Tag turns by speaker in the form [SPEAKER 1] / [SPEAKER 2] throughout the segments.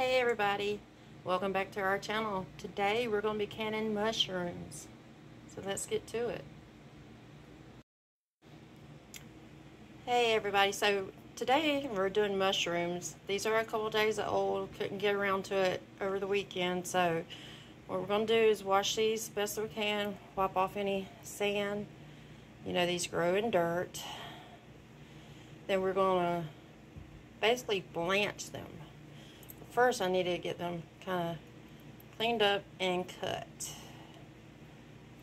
[SPEAKER 1] Hey everybody, welcome back to our channel. Today we're going to be canning mushrooms. So let's get to it. Hey everybody, so today we're doing mushrooms. These are a couple days old, couldn't get around to it over the weekend. So what we're going to do is wash these best we can, wipe off any sand. You know, these grow in dirt. Then we're going to basically blanch them. First, I need to get them kind of cleaned up and cut.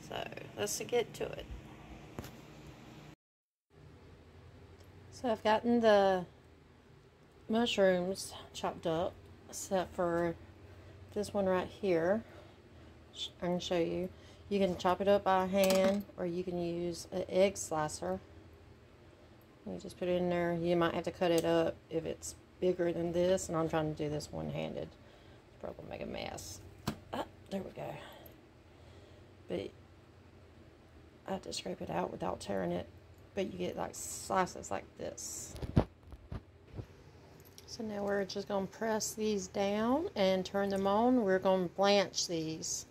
[SPEAKER 1] So let's get to it. So I've gotten the mushrooms chopped up, except for this one right here. I can show you. You can chop it up by hand, or you can use an egg slicer. You just put it in there. You might have to cut it up if it's bigger than this, and I'm trying to do this one-handed. It's probably make a mess. Ah, there we go. But I have to scrape it out without tearing it. But you get like slices like this. So now we're just going to press these down and turn them on. We're going to blanch these.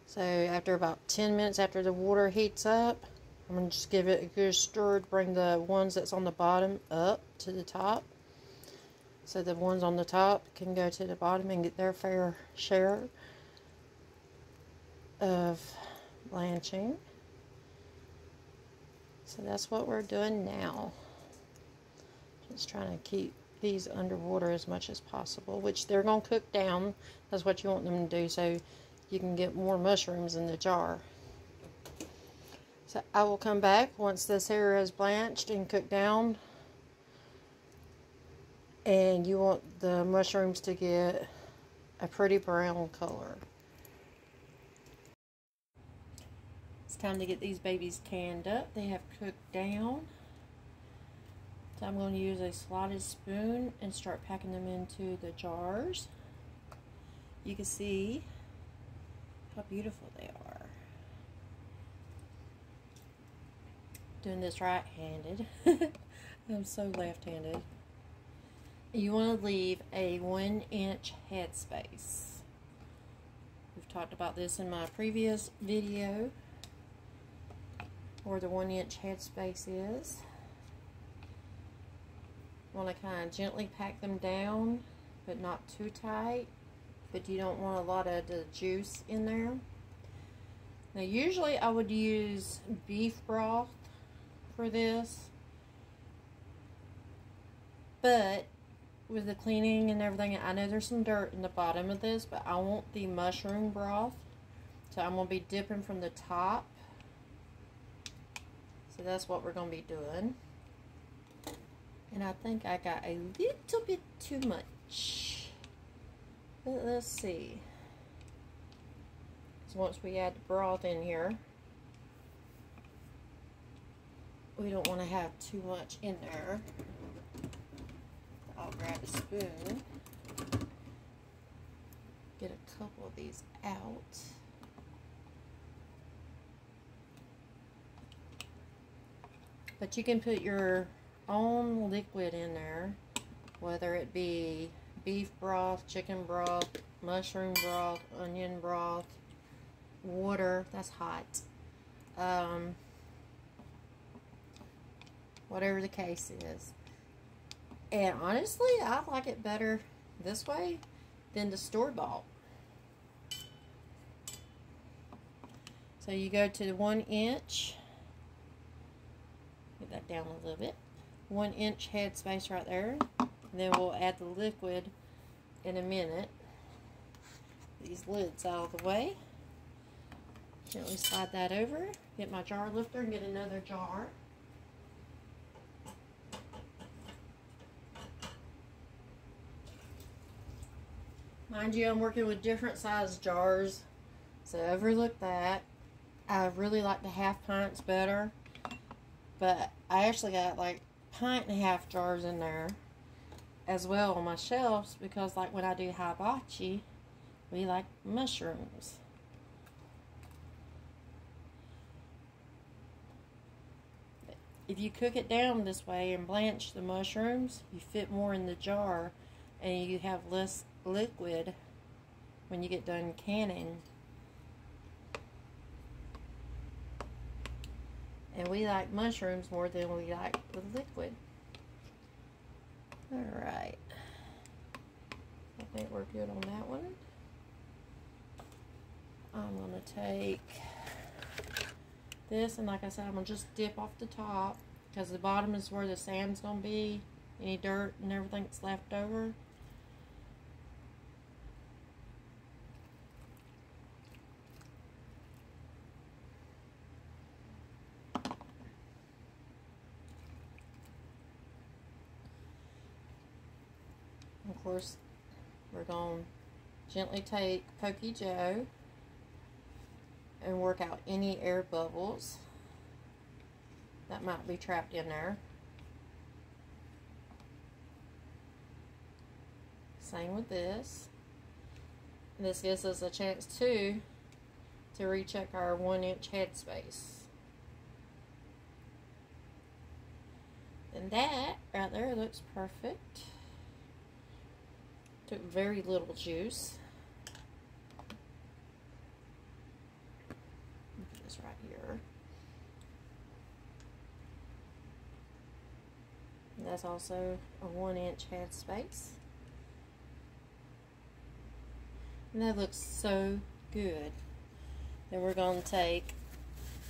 [SPEAKER 1] So after about 10 minutes after the water heats up, I'm going to just give it a good stir to bring the ones that's on the bottom up to the top. So the ones on the top can go to the bottom and get their fair share of blanching. So that's what we're doing now. Just trying to keep these underwater as much as possible, which they're going to cook down. That's what you want them to do, so you can get more mushrooms in the jar. So I will come back once this area is blanched and cooked down. And you want the mushrooms to get a pretty brown color. It's time to get these babies canned up. They have cooked down. So I'm going to use a slotted spoon and start packing them into the jars. You can see how beautiful they are. Doing this right-handed. I'm so left-handed. You want to leave a 1-inch headspace. We've talked about this in my previous video, where the 1-inch headspace is. You want to kind of gently pack them down, but not too tight. But you don't want a lot of the juice in there. Now usually I would use beef broth for this, but with the cleaning and everything, I know there's some dirt in the bottom of this, but I want the mushroom broth, so I'm going to be dipping from the top. So that's what we're going to be doing. And I think I got a little bit too much, but let's see. So once we add the broth in here, we don't want to have too much in there. I'll grab a spoon, get a couple of these out. But you can put your own liquid in there, whether it be beef broth, chicken broth, mushroom broth, onion broth, water, that's hot. Whatever the case is. And honestly, I like it better this way than the store-bought. So you go to the 1-inch. Get that down a little bit. 1-inch headspace right there. And then we'll add the liquid in a minute. These lids out of the way. Gently slide that over. Get my jar lifter and get another jar. Mind you, I'm working with different size jars, so overlook that. I really like the half pints better, but I actually got like 1.5 jars in there as well on my shelves, because like when I do hibachi, we like mushrooms. If you cook it down this way and blanch the mushrooms, you fit more in the jar, and you have less liquid when you get done canning. And we like mushrooms more than we like the liquid. Alright. I think we're good on that one. I'm going to take this, and like I said, I'm going to just dip off the top, because the bottom is where the sand's going to be. Any dirt and everything that's left over. Of course, we're going to gently take Pokey Joe and work out any air bubbles that might be trapped in there. Same with this. This gives us a chance too to recheck our 1-inch headspace. And that right there looks perfect. Took very little juice. Put this right here. And that's also a 1-inch headspace. And that looks so good. Then we're going to take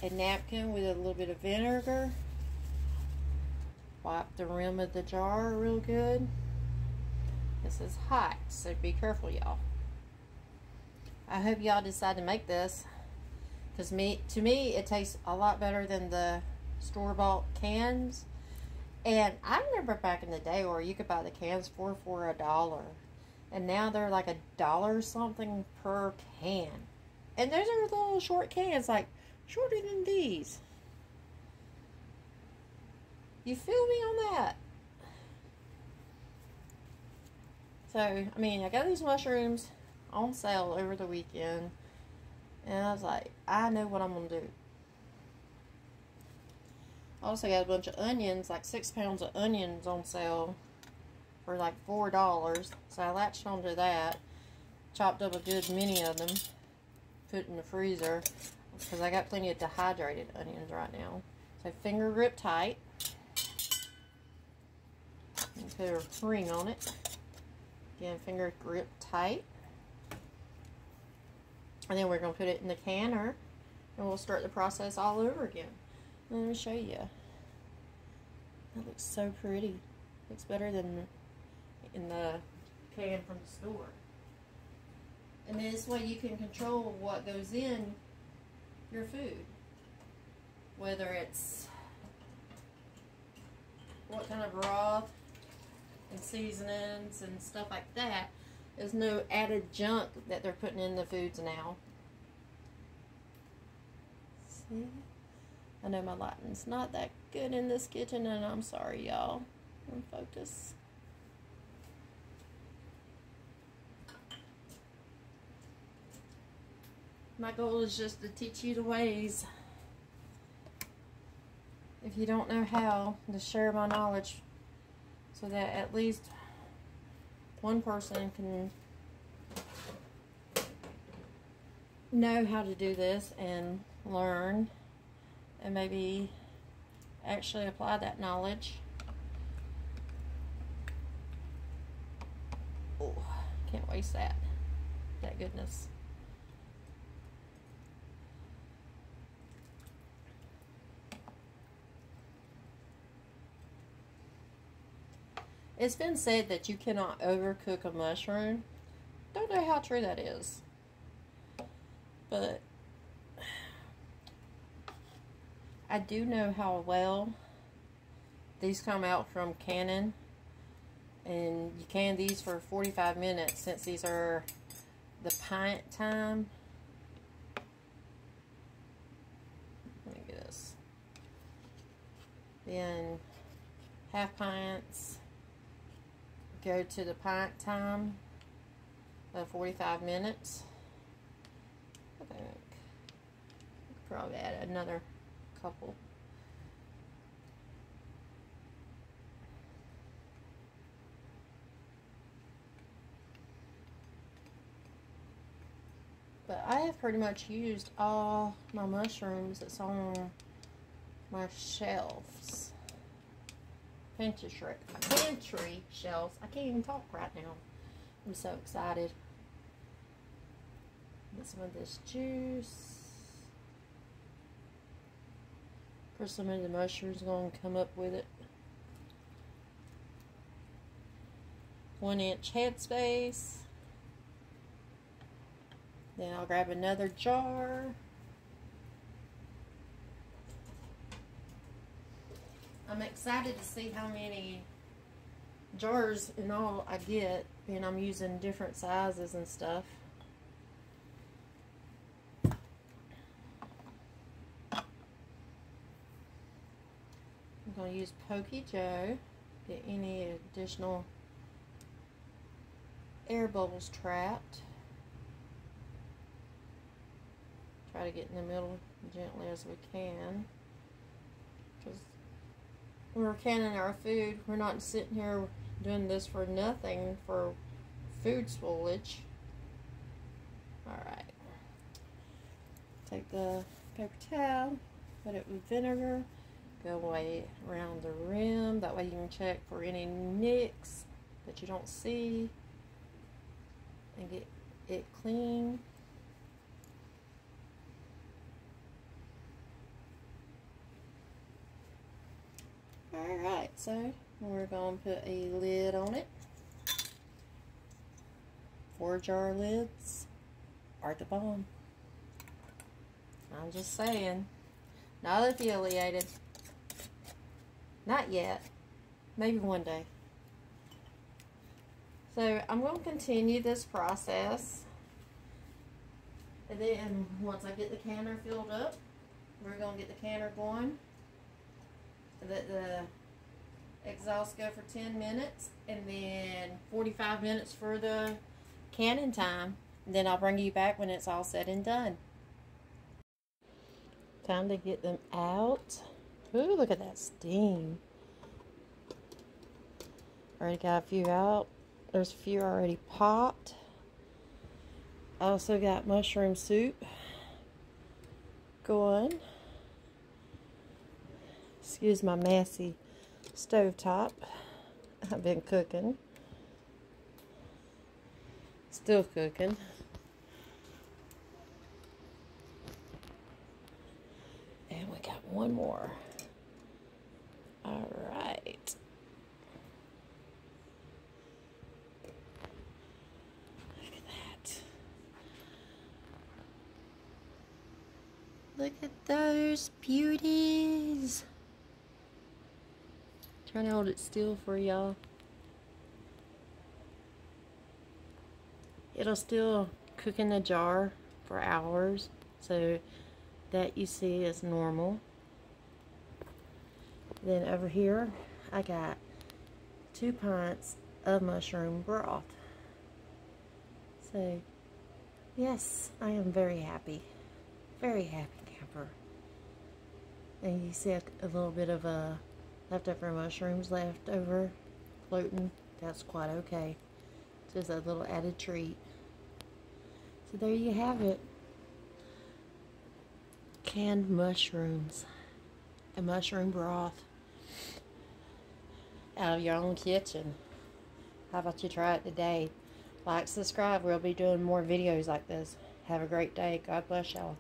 [SPEAKER 1] a napkin with a little bit of vinegar. Wipe the rim of the jar real good. This is hot, so be careful, y'all. I hope y'all decide to make this, because to me it tastes a lot better than the store-bought cans. And I remember back in the day where you could buy the cans for $1, and now they're like $1 something per can. And those are little short cans, like shorter than these. You feel me on that? So, I mean, I got these mushrooms on sale over the weekend, and I was like, I know what I'm going to do. I also got a bunch of onions, like 6 pounds of onions on sale for like $4. So I latched onto that, chopped up a good many of them, put in the freezer, because I got plenty of dehydrated onions right now. So finger grip tight, and put a ring on it. Again, finger grip tight. And then we're going to put it in the canner, and we'll start the process all over again. Let me show you. That looks so pretty. Looks better than in the can from the store. And this way you can control what goes in your food. Whether it's what kind of broth and seasonings and stuff like that. There's no added junk that they're putting in the foods now. See? I know my lighting's not that good in this kitchen, and I'm sorry, y'all. Focus. My goal is just to teach you the ways. If you don't know how, to share my knowledge so that at least one person can know how to do this and learn and maybe actually apply that knowledge. Oh, can't waste that. That goodness. It's been said that you cannot overcook a mushroom. Don't know how true that is. But I do know how well these come out from canning. And you can these for 45 minutes since these are the pint time. Let me get this. Then half pints go to the pint time of 45 minutes. I think probably add another couple. But I have pretty much used all my mushrooms that's on my shelves. Pantry shelves. I can't even talk right now. I'm so excited. Get some of this juice. Of course, some of the mushrooms are going to come up with it. 1-inch headspace. Then I'll grab another jar. I'm excited to see how many jars in all I get, and I'm using different sizes and stuff. I'm going to use Pokey Joe, get any additional air bubbles trapped. Try to get in the middle gently as we can. Because when we're canning our food, we're not sitting here doing this for nothing, for food spoilage. Alright. Take the paper towel, put it with vinegar, go away around the rim. That way you can check for any nicks that you don't see and get it clean. Alright, so we're going to put a lid on it. 4-jar lids are the bomb. I'm just saying. Not affiliated. Not yet. Maybe one day. So I'm going to continue this process. And then once I get the canner filled up, we're going to get the canner going. Let the exhaust go for 10 minutes and then 45 minutes for the canning time. And then I'll bring you back when it's all said and done. Time to get them out. Ooh, look at that steam. Already got a few out. There's a few already popped. I also got mushroom soup going. Excuse my messy stovetop. I've been cooking. Still cooking. And we got one more. Alright. Look at that. Look at those beauties. Trying to hold it still for y'all. It'll still cook in the jar for hours, so that you see is normal. Then over here, I got 2 pints of mushroom broth. So, yes, I am very happy. Very happy camper. And you see a little bit of leftover mushrooms left over floating. That's quite okay. Just a little added treat. So there you have it. Canned mushrooms and mushroom broth out of your own kitchen. How about you try it today? Like, subscribe. We'll be doing more videos like this. Have a great day. God bless y'all.